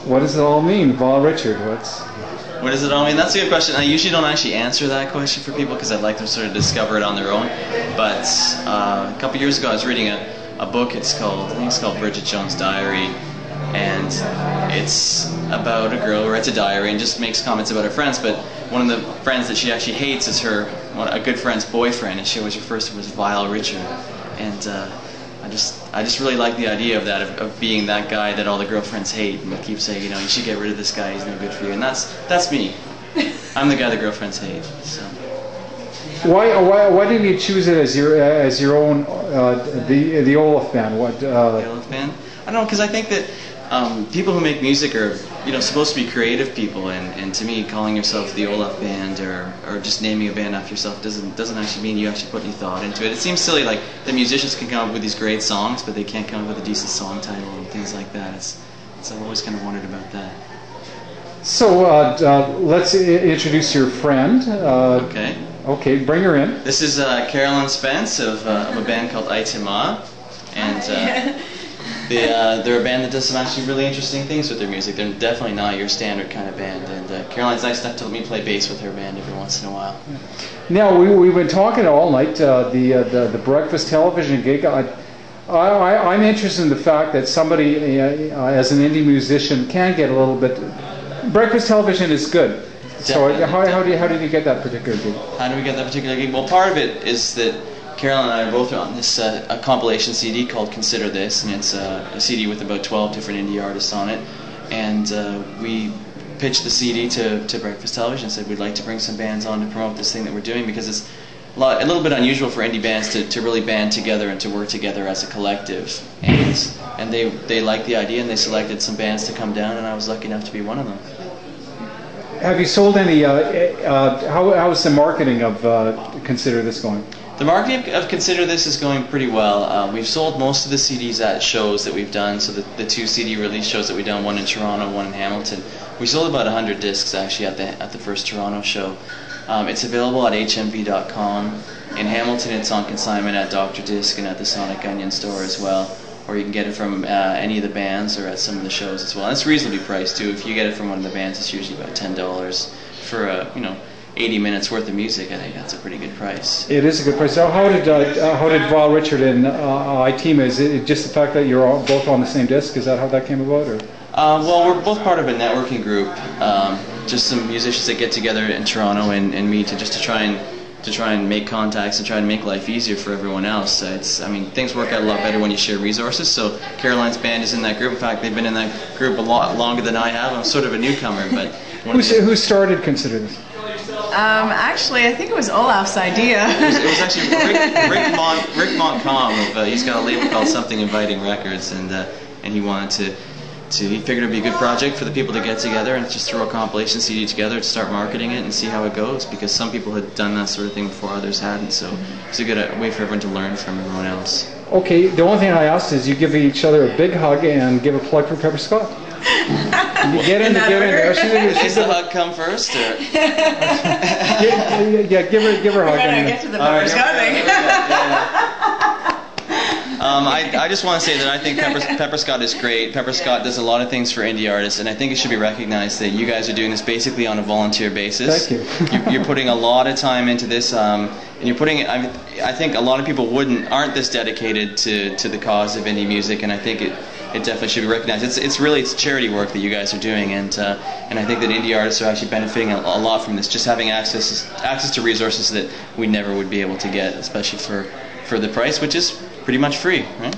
What does it all mean, Val Richard? What does it all mean? That's a good question. I usually don't actually answer that question for people because I'd like them to sort of discover it on their own. But a couple years ago I was reading a book. I think it's called Bridget Jones' Diary. And it's about a girl who writes a diary and just makes comments about her friends. But one of the friends that she actually hates is a good friend's boyfriend, and she always refers to him as Vile Richard. And I just really like the idea of that, of being that guy that all the girlfriends hate and keep saying, you know, you should get rid of this guy, he's no good for you. And that's me. I'm the guy the girlfriends hate. So. Why didn't you choose it as your own the Olaf band? The Olaf band? I don't know, because I think that people who make music are, you know, supposed to be creative people, and to me, calling yourself the Olaf band or just naming a band after yourself doesn't actually mean you actually put any thought into it. It seems silly, like the musicians can come up with these great songs, but they can't come up with a decent song title and things like that. I've always kind of wondered about that. So let's introduce your friend. Okay. Okay, bring her in. This is Carolyn Spence of a band called Aitima, and they're a band that does some actually really interesting things with their music. They're definitely not your standard kind of band, and Caroline's nice enough to let me play bass with her band every once in a while. Now, we've been talking all night, the breakfast television gig. I'm interested in the fact that somebody, as an indie musician, can get a little bit... Breakfast television is good. So how did you get that particular gig? How did we get that particular gig? Well, part of it is that Carolyn and I are both on this a compilation CD called Consider This, and it's a CD with about 12 different indie artists on it. And we pitched the CD to Breakfast Television and said we'd like to bring some bands on to promote this thing that we're doing, because it's a little bit unusual for indie bands to really band together and to work together as a collective. And they liked the idea, and they selected some bands to come down, and I was lucky enough to be one of them. Have you sold any, how is the marketing of Consider This going? The marketing of Consider This is going pretty well. We've sold most of the CDs at shows that we've done, so the 2 CD release shows that we've done, one in Toronto, one in Hamilton. We sold about 100 discs actually at the first Toronto show. It's available at hmv.com. In Hamilton it's on consignment at Dr. Disc and at the Sonic Onion store as well. Or you can get it from any of the bands or at some of the shows as well. And it's reasonably priced too. If you get it from one of the bands, it's usually about $10 for 80 minutes worth of music. I think that's a pretty good price. It is a good price. So how did Val Richard and Aitima? Is it just the fact that you're all both on the same disc? Is that how that came about? Or? Well, we're both part of a networking group. Just some musicians that get together in Toronto and meet to try and make contacts and try and make life easier for everyone else. I mean, things work out a lot better when you share resources. So Caroline's band is in that group. In fact, they've been in that group a lot longer than I have. I'm sort of a newcomer, but who started Consider This? Actually, I think it was Olaf's idea. It was actually Rick Montcalm. He's got a label called Something Inviting Records, and he wanted he figured it would be a good project for the people to get together and just throw a compilation CD together to start marketing it and see how it goes, because some people had done that sort of thing before, others hadn't, so it's a good way for everyone to learn from everyone else. Okay, the only thing I asked is you give each other a big hug and give a plug for Pepper Scott. You get in there. Does the hug come first? Or? yeah, give her a hug. We're going to get to the Pepper Scott thing. I just want to say that I think Pepper Scott is great. Pepper Scott does a lot of things for indie artists, and I think it should be recognized that you guys are doing this basically on a volunteer basis. Thank you. You're putting a lot of time into this, and you're putting it. I think a lot of people aren't this dedicated to the cause of indie music, and I think it definitely should be recognized. It's charity work that you guys are doing, and I think that indie artists are actually benefiting a lot from this, just having access to resources that we never would be able to get, especially for the price, which is pretty much free, right?